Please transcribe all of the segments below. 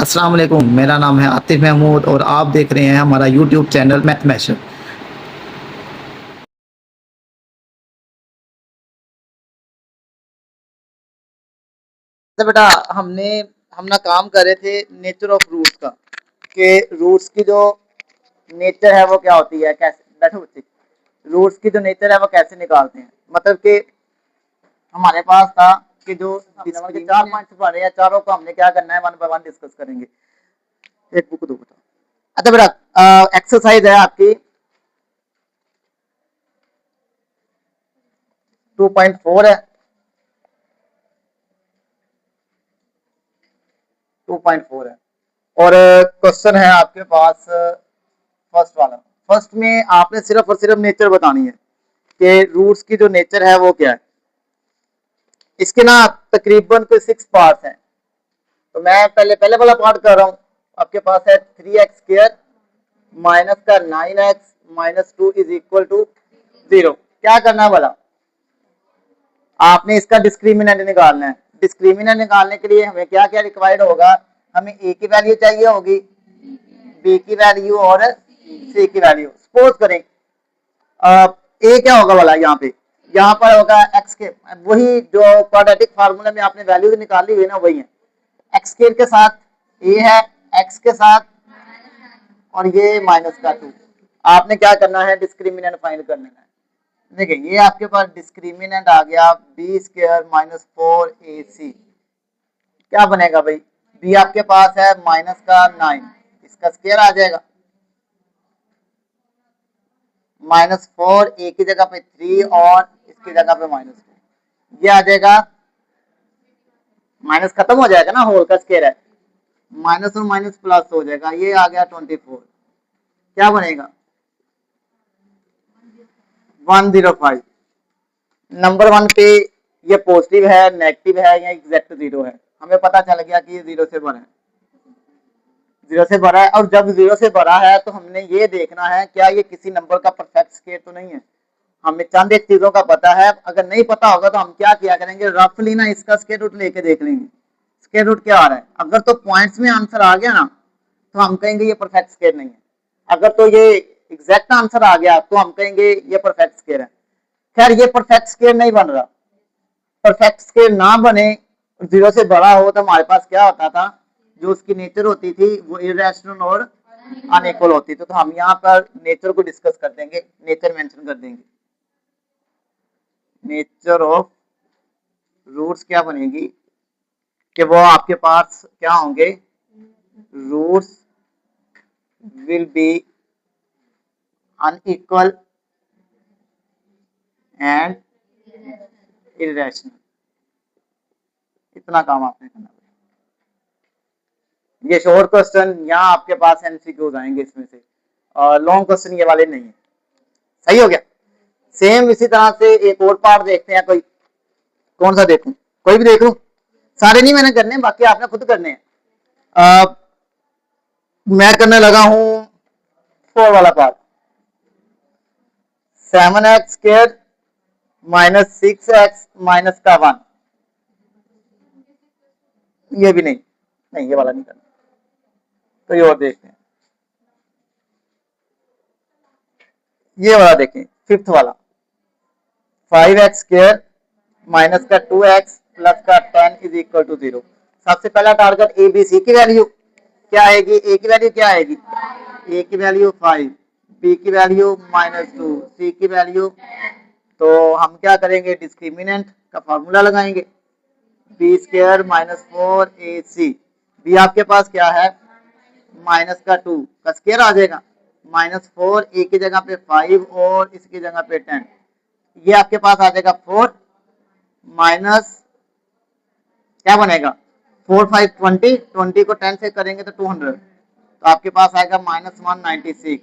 अस्सलाम वालेकुम, मेरा नाम है आतिफ महमूद और आप देख रहे हैं हमारा यूट्यूब चैनल मैथमेशन। तो बेटा हम ना काम कर रहे थे नेचर ऑफ रूट्स का, कि रूट्स की जो नेचर है वो क्या होती है, कैसे बैठो बच्चे, रूट्स की जो नेचर है वो कैसे निकालते हैं। मतलब कि हमारे पास था कि जो के 4-5 पढ़े हैं, चारों को हमने क्या करना है, वन बाय वन डिस्कस करेंगे। एक बुक दो बेटा। अच्छा बेटा, एक्सरसाइज है आपकी 2.4 है, 2.4 है और क्वेश्चन है आपके पास फर्स्ट वाला। फर्स्ट में आपने सिर्फ और सिर्फ नेचर बतानी है कि रूट्स की जो नेचर है वो क्या है। इसके ना तकरीबन कोई 6 पार्ट हैं, तो मैं पहले पहले वाला पार्ट कर रहा हूँ। आपके पास है 3x² माइनस का 9x minus 2 is equal to 0। क्या करना है बोला, आपने इसका डिस्क्रिमिनेंट निकालना है। डिस्क्रिमिनेंट निकालने के लिए हमें क्या क्या रिक्वायर्ड होगा, हमें ए की वैल्यू चाहिए होगी, बी की वैल्यू और सी की वैल्यू। सपोज करें ए क्या होगा वाला, यहाँ पर होगा एक्स के, वही जो क्वाड्रेटिक फार्मूला में आपने वैल्यू निकाली हुई ना वही है। एक्स स्क्वायर के साथ ए है, एक्स के साथ और ये माइनस का 2। आपने क्या करना है, डिस्क्रिमिनेंट फाइंड करना है। देखिए ये आपके पास डिस्क्रिमिनेंट आ गया बी स्क्वायर माइनस 4ac। क्या बनेगा भाई, बी आपके पास है माइनस का 9, इसका स्क्वायर आ जाएगा माइनस 4, ए की जगह पे 3 और इसकी जगह पे -2। ये आ जाएगा, माइनस खत्म हो जाएगा ना, होल का स्क्वायर है, माइनस और माइनस प्लस हो जाएगा। ये आ गया 24। क्या बनेगा 105। नंबर 1 पे ये पॉजिटिव है, नेगेटिव है या एग्जैक्ट 0 है। हमें पता चल गया कि ये 0 से बड़ा है, 0 से बड़ा है। और जब 0 से बड़ा है तो हमने ये देखना है क्या ये किसी नंबर का परफेक्ट स्क्वायर तो नहीं है। हमें चंद एक चीजों का पता है, अगर नहीं पता होगा तो हम क्या किया करेंगे, रफली ना इसका स्क्वायर रूट लेके देख लेंगे स्क्वायर रूट क्या आ रहा है। अगर तो पॉइंट्स में आंसर आ गया ना तो हम कहेंगे ये परफेक्ट स्क्वायर नहीं है। अगर तो ये एग्जैक्ट आंसर आ गया तो हम कहेंगे ये परफेक्ट स्क्वायर है। खैर ये परफेक्ट स्क्वायर नहीं बन रहा। परफेक्ट स्क्वायर ना बने, 0 से बड़ा हो, तो हमारे पास क्या होता था, जो उसकी नेचर होती थी वो इरेशनल और अनइक्वल होती थी। तो हम यहाँ पर नेचर को डिस्कस कर देंगे, नेचर मेंशन कर देंगे। नेचर ऑफ रूट्स क्या बनेगी कि वो आपके पास क्या होंगे, roots will be unequal and irrational. इतना काम आपने करना है। ये शॉर्ट क्वेश्चन यहाँ आपके पास एमसीक्यूज आएंगे इसमें से, और लॉन्ग क्वेश्चन ये वाले नहीं है। सही हो गया। सेम इसी तरह से एक और पार्ट देखते हैं, कोई कौन सा देखूं, कोई भी देख लूं, सारे नहीं मैंने करने, बाकी आपने खुद करने हैं। मैं करने लगा हूं 4 वाला part. 7x² minus 6x minus का 1। ये भी नहीं, नहीं ये वाला नहीं करना, तो ये और देखते हैं। ये वाला देखें, 5th वाला 5x² माइनस का 2x प्लस का 10 इज इक्वल टू 0। सबसे पहला टारगेट ए बी सी की वैल्यू क्या आएगी, ए की वैल्यू क्या आएगी, ए की वैल्यू 5, बी की वैल्यू -2, सी की वैल्यू, तो हम क्या करेंगे, डिस्क्रिमिनेंट का फॉर्मूला लगाएंगे, B square minus 4ac। B आपके पास क्या है, माइनस का 2 का स्क्वायर आ जाएगा, -4, ए की जगह पे 5 और इसकी जगह पे 10। ये आपके पास आ जाएगा 4 माइनस क्या बनेगा, 4 5 20, 20 को 10 से करेंगे तो 200, तो आपके पास आएगा -196।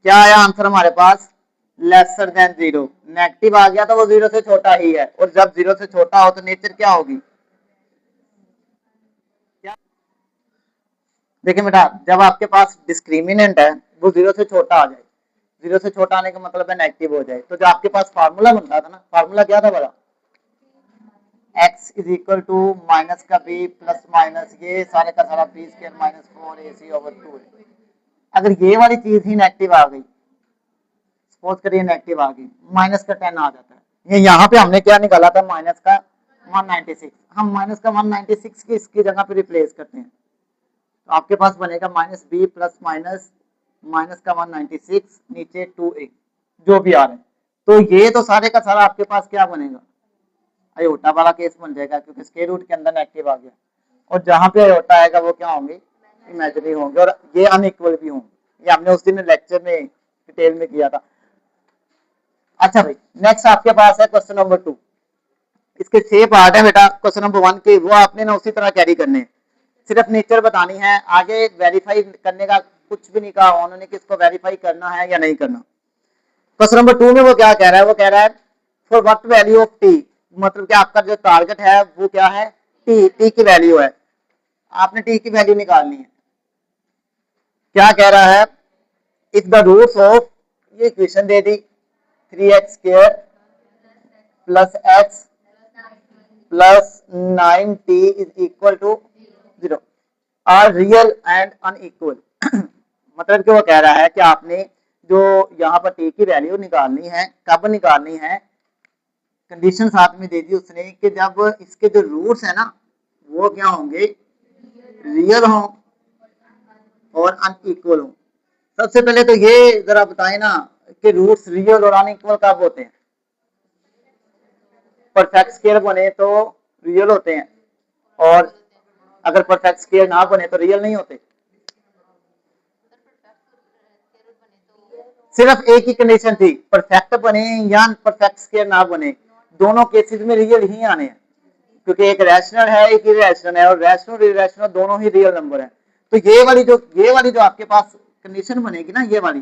क्या आया आंसर हमारे पास, लेसर देन 0। नेगेटिव आ गया तो वो 0 से छोटा ही है, और जब 0 से छोटा हो तो नेचर क्या होगी। देखिए बेटा, जब आपके पास डिस्क्रिमिनेंट है वो 0 से छोटा आ जाए, 0 से छोटा आने का मतलब है नेगेटिव हो जाए, तो जो आपके पास फार्मूला बनता था ना, फार्मूला क्या था बड़ा, x is equal to minus का b प्लस माइनस ये सारे का सारा b स्क्वायर माइनस 4ac/2 है। अगर ये वाली चीज ही नेगेटिव आ गई, सपोज करिए नेगेटिव आ गई, माइनस का 10 आ जाता है। ये यहाँ पे हमने क्या निकाला था, माइनस का 196। हम माइनस का 196 की इसकी जगह पे रिप्लेस करते हैं, तो आपके पास बनेगा minus b plus minus minus का 196 नीचे 2a जो भी आ रहे हैं। तो ये तो सारे का सारा आपके पास क्या बनेगा, आयोटा वाला केस बन जाएगा, क्योंकि स्क्वायर रूट के अंदर नेगेटिव आ गया। और जहां पे आयोटा आएगा वो क्या होंगे, इमेजिनरी होंगे, और ये अनइक्वल भी होंगे। ये हमने उस दिन लेक्चर में डिटेल में किया था। अच्छा भाई, नेक्स्ट आपके पास है क्वेश्चन नंबर 2। इसके 6 पार्ट है बेटा क्वेश्चन नंबर 1 के, वो आपने ना उसी तरह कैरी करने हैं, सिर्फ नेचर बतानी है। आगे वेरीफाई करने का कुछ भी नहीं कहा उन्होंने कि इसको वेरीफाई करना है या नहीं करना। क्वेश्चन नंबर 2 में वो क्या कह रहा है, वो कह रहा है for what value of T, मतलब कि आपका जो टारगेट है वो क्या है, टी, टी की वैल्यू है, आपने टी की वैल्यू निकालनी है। क्या कह रहा है, इफ द रूट्स ऑफ, ये इक्वेशन दे दी 3x² plus x plus 9t is equal to 0 are real and unequal. मतलब कि वो कह रहा है कि आपने जो यहाँ पर t की वैल्यू निकालनी है, कब निकालनी है, कंडीशन साथ में दे दी उसने कि जब इसके जो रूट्स है ना वो क्या होंगे, रियल हों और अनइक्वल हों। सबसे पहले तो ये जरा बताएं ना कि रूट्स रियल और अनइक्वल कब होते हैं, परफेक्ट स्क्वायर बने तो रियल होते हैं, और अगर परफेक्ट स्क्वायर ना बने तो रियल नहीं होते। सिर्फ एक ही कंडीशन थी, परफेक्ट बने या परफेक्ट स्क्वायर ना बने, दोनों केसेस में रियल ही आने हैं, क्योंकि एक रैशनल है एक इरेशनल है, और रैशनल इरेशनल दोनों ही रियल नंबर है। तो ये वाली जो आपके पास कंडीशन बनेगी ना, ये वाली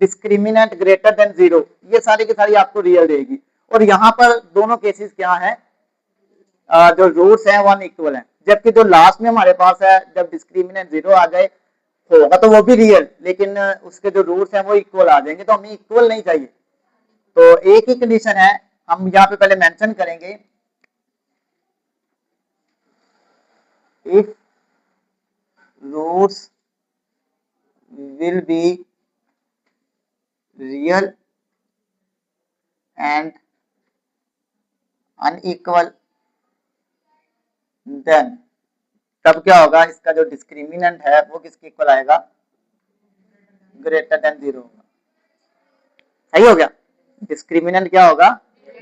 डिस्क्रिमिनेंट ग्रेटर देन 0, ये सारी की सारी आपको रियल देगी। और यहाँ पर दोनों केसेस क्या है, जो रूट्स हैं वन इक्वल है, जबकि जो लास्ट में हमारे पास है जब डिस्क्रिमिनेंट 0 आ जाए होगा तो वो भी रियल, लेकिन उसके जो रूट्स हैं वो इक्वल आ जाएंगे, तो हमें इक्वल नहीं चाहिए। तो एक ही कंडीशन है, हम यहाँ पे पहले मेंशन करेंगे, if roots will be real and unequal then, तब क्या होगा, इसका जो डिस्क्रिमिनेंट है वो किसके इक्वल आएगा, ग्रेटर देन 0 होगा। सही हो गया, डिस्क्रिमिनेंट क्या होगा,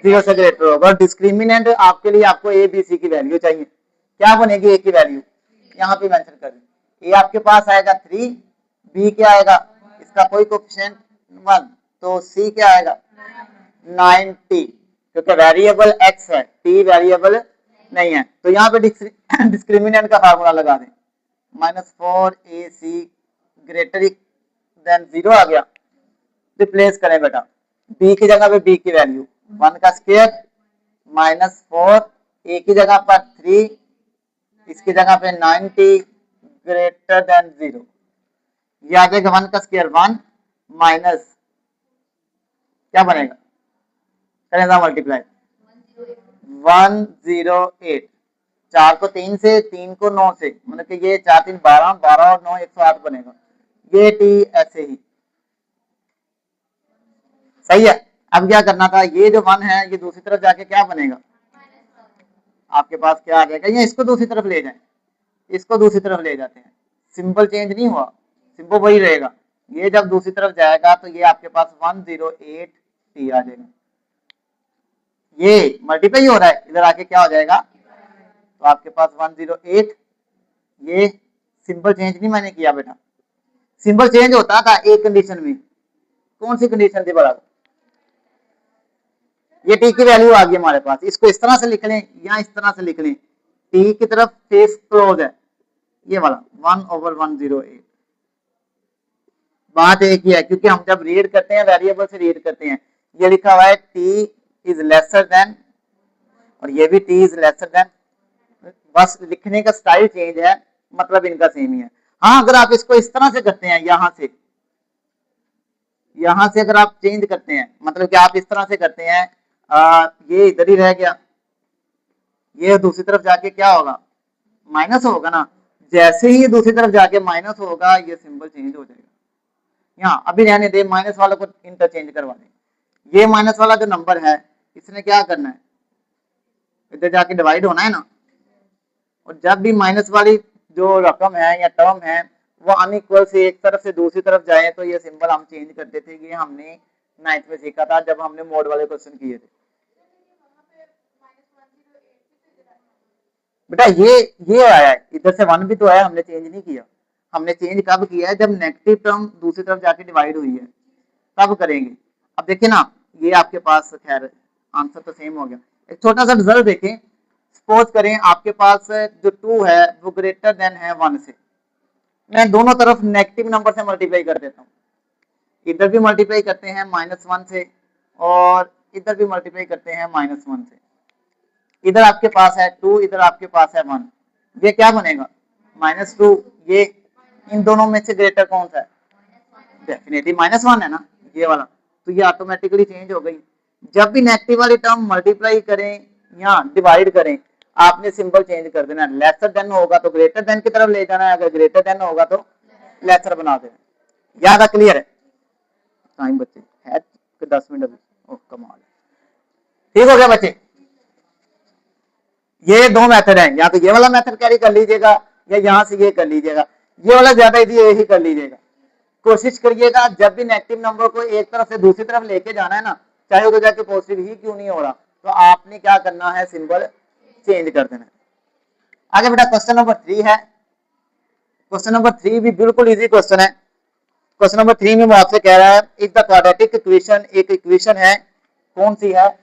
0 से ग्रेटर होगा। और डिस्क्रिमिनेंट आपके लिए आपको ए बी सी की वैल्यू चाहिए, क्या बनेगी ए की वैल्यू, यहाँ पे मेंशन कर ए आपके पास आएगा 3, बी क्या आएगा, इसका कोई कोएफिशिएंट 1, तो सी क्या आएगा 9t, क्योंकि वेरिएबल x है, t वेरिएबल नहीं है। तो यहाँ पे डिस्क्रिमिनेंट का फार्मूला लगा दें, -4ac ग्रेटर देन 0 आ गया। रिप्लेस करें बेटा, b की जगह पे b की वैल्यू 1 का स्क्वायर -4, a की जगह पर 3, इसकी जगह पे 9t ग्रेटर देन 0, ये आ जाएगा 1 का स्क्वायर 1 माइनस क्या बनेगा, करें मल्टीप्लाई 108, 4 को 3 से, 3 को 9 से, मतलब कि ये 4 3 12, 12 और 9 108 बनेगा, ये टी ऐसे ही। सही है। अब क्या करना था, ये जो 1 है ये दूसरी तरफ जाके क्या बनेगा, आपके पास क्या आ जाएगा, ये इसको दूसरी तरफ ले जाए, इसको दूसरी तरफ ले जाते हैं, सिंबल चेंज नहीं हुआ, सिंबल वही रहेगा। ये जब दूसरी तरफ जाएगा तो ये आपके पास 108t आ जाएगा, ये मल्टीप्लाई हो रहा है, इधर आके क्या हो जाएगा, तो आपके पास 108, ये सिंबल चेंज नहीं मैंने किया बेटा, सिंबल चेंज होता था एक कंडीशन में, कौन सी कंडीशन थी बड़ा, ये टी की वैल्यू आ गई हमारे पास, इसको इस तरह से लिख लें या इस तरह से लिख लें, टी की तरफ फेस क्लोज है, ये वाला 1/108। बात एक ही है, क्योंकि हम जब रीड करते हैं वेरिएबल से रीड करते हैं, ये लिखा हुआ है टी इज लेसर देन, और ये भी टी इज लेसर देन, बस लिखने का स्टाइल चेंज है, मतलब इनका सेम ही है। हाँ, अगर आप इसको इस तरह से करते हैं, यहां से अगर आप चेंज करते हैं, मतलब कि आप इस तरह से करते हैं, ये इधर ही रह गया, ये दूसरी तरफ जाके क्या होगा, माइनस होगा ना। जैसे ही ये दूसरी तरफ जाके माइनस होगा ये सिंबल चेंज हो जाएगा। यहाँ अभी रहने दे, माइनस वालों को इंटरचेंज करवा दें। ये माइनस वाला जो नंबर है इसने क्या करना है, इधर जाके डिवाइड होना है ना। और जब भी माइनस वाली जो रकम है या टर्म है वो अनइक्वल से एक तरफ से दूसरी तरफ जाए तो ये सिंबल हम चेंज करते थे। ये हमने 9th में सीखा था जब हमने मोड वाले क्वेश्चन किए थे। बेटा ये आया है, इधर से 1 भी तो आया, हमने चेंज नहीं किया। हमने चेंज कब किया है, जब नेगेटिव टर्म दूसरी तरफ जाके डिवाइड हुई है तब करेंगे। अब देखिए ना, ये आपके पास खैर आंसर तो सेम हो गया। एक छोटा सा रिजल्ट देखें। सपोज करें आपके पास जो 2 है वो ग्रेटर देन है 1 से। मैं दोनों तरफ नेगेटिव नंबर से मल्टीप्लाई कर देता हूँ। इधर भी मल्टीप्लाई करते हैं -1 से और इधर भी मल्टीप्लाई करते हैं -1 से। इधर आपके पास है 2, इधर आपके पास है 1। ये क्या बनेगा, -2। ये इन दोनों में से ग्रेटर कौन सा है, डेफिनेटली -1 है ना, ये वाला। तो ये ऑटोमेटिकली चेंज हो गई। जब भी नेगेटिव वाली टर्म मल्टीप्लाई करें या डिवाइड करें आपने सिंबल चेंज कर देना। लेसर देन होगा तो ग्रेटर देन की तरफ ले जाना है, अगर ग्रेटर देन होगा तो लेसर बना देना। ज्यादा क्लियर है? टाइम बच्चे है 10 मिनट अभी। ओह कमाल, ठीक हो गया बच्चे। ये 2 मेथड है, या तो ये वाला मेथड कैरी कर लीजिएगा या यहाँ से ये कर लीजिएगा। ये वाला ज्यादा इजी, यही कर लीजिएगा। कोशिश करिएगा जब भी नेगेटिव नंबर को एक तरफ से दूसरी तरफ लेके जाना है ना, चाहे वो जाके पॉजिटिव ही क्यों नहीं हो रहा, तो आपने क्या करना है, सिंबल चेंज कर देना है। आगे बेटा क्वेश्चन नंबर 3 है। क्वेश्चन नंबर 3 भी बिल्कुल इजी क्वेश्चन है। क्वेश्चन नंबर 3 में वो आपसे कह रहा है इफ द क्वाड्रेटिक इक्वेशन, एक इक्वेशन है, कौन सी है,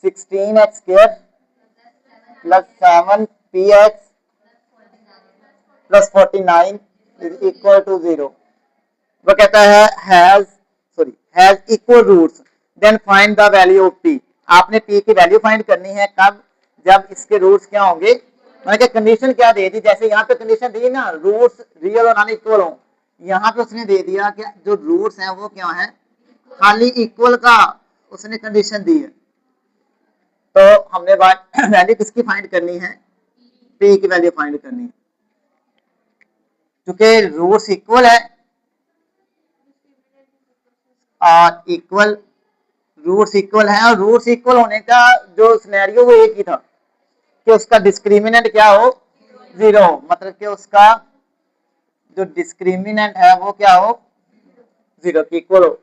16x² plus 7px plus 49 is equal to 0। वो कहता है has equal roots then find the value of p। आपने p की वैल्यू फाइंड करनी है कब, जब इसके रूट्स क्या होंगे। मैंने कंडीशन क्या दे दी, जैसे यहाँ पे कंडीशन दी ना रूट्स रियल और अनइक्वल हो, यहाँ पे उसने दे दिया कि जो रूट्स हैं वो क्या है, खाली इक्वल का उसने कंडीशन दी है। तो हमने वैल्यू किसकी फाइंड करनी है, p की वैल्यू फाइंड करनी है। क्योंकि रूट्स इक्वल है और इक्वल रूट्स इक्वल है, और रूट्स इक्वल होने का जो सिनेरियो वो एक ही था कि उसका डिस्क्रिमिनेंट क्या हो, 0 हो। मतलब कि उसका जो डिस्क्रिमिनेंट है वो क्या हो, 0 की इक्वल हो।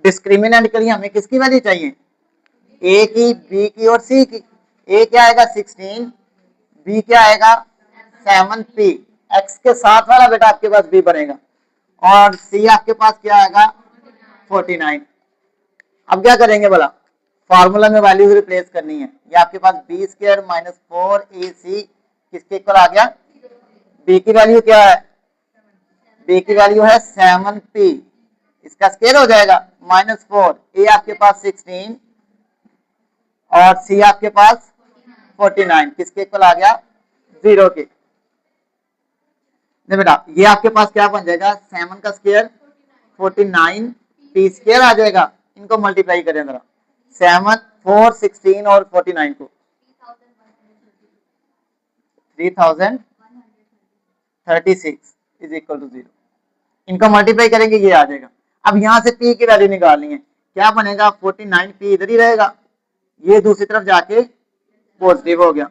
डिस्क्रिमिनेंट के लिए हमें किसकी वैल्यू चाहिए, a की, b की और c की। a क्या आएगा 16, b क्या आएगा 7p, x के साथ वाला बेटा आपके पास b बनेगा, और c आपके पास क्या आएगा 49। अब क्या करेंगे बोला, फार्मूला में वैल्यू रिप्लेस करनी है। ये आपके पास b² - 4ac किसके इक्वल आ गया, b की वैल्यू क्या है, b की वैल्यू है 7p, इसका स्केयर हो जाएगा -4, a आपके पास 16 और c आपके पास 49 किसके इक्वल आ गया, 0 के। नहीं बेटा ये आपके पास क्या बन जाएगा, 7 का स्केयर 49 p² आ जाएगा। इनको मल्टीप्लाई करें जरा, 7 4 16 और 49 को 3036 इज इक्वल टू 0। इनको मल्टीप्लाई करेंगे ये आ जाएगा। अब यहां से p की वैल्यू निकालनी है, क्या बनेगा 49p इधर ही रहेगा, ये दूसरी तरफ जाके पॉजिटिव हो गया।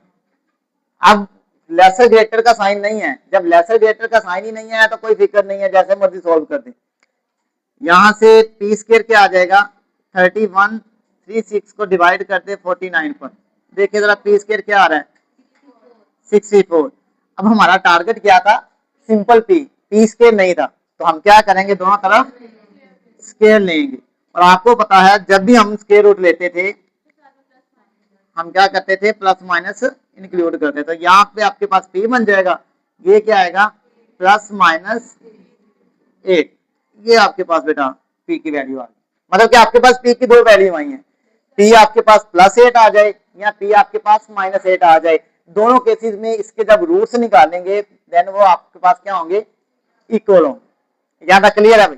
अब लेसर ग्रेटर का साइन नहीं है, जब लेसर ग्रेटर का साइन ही नहीं है तो कोई फिक्र नहीं है, जैसे मर्जी सॉल्व कर दे। यहां से p² क्या आ जाएगा 31, 36 को डिवाइड कर दे 49 पर, देखिए जरा p² क्या आ रहा है 64। अब हमारा टारगेट क्या था, सिंपल p² नहीं था, तो हम क्या करेंगे, दोनों तरफ स्केयर लेंगे। और आपको पता है जब भी हम स्केयर रूट लेते थे हम क्या करते थे, प्लस माइनस इंक्लूड करते थे। तो यहाँ पे आपके पास p बन जाएगा, ये क्या आएगा +-8। ये आपके पास बेटा p की वैल्यू आ गई। मतलब कि आपके पास p की 2 वैल्यू आई है, p आपके पास +8 आ जाए या p आपके पास -8 आ जाए। दोनों केसेस में इसके जब रूट्स निकालेंगे देन वो आपके पास क्या होंगे, इक्वल होंगे। ज्यादा क्लियर है भाई।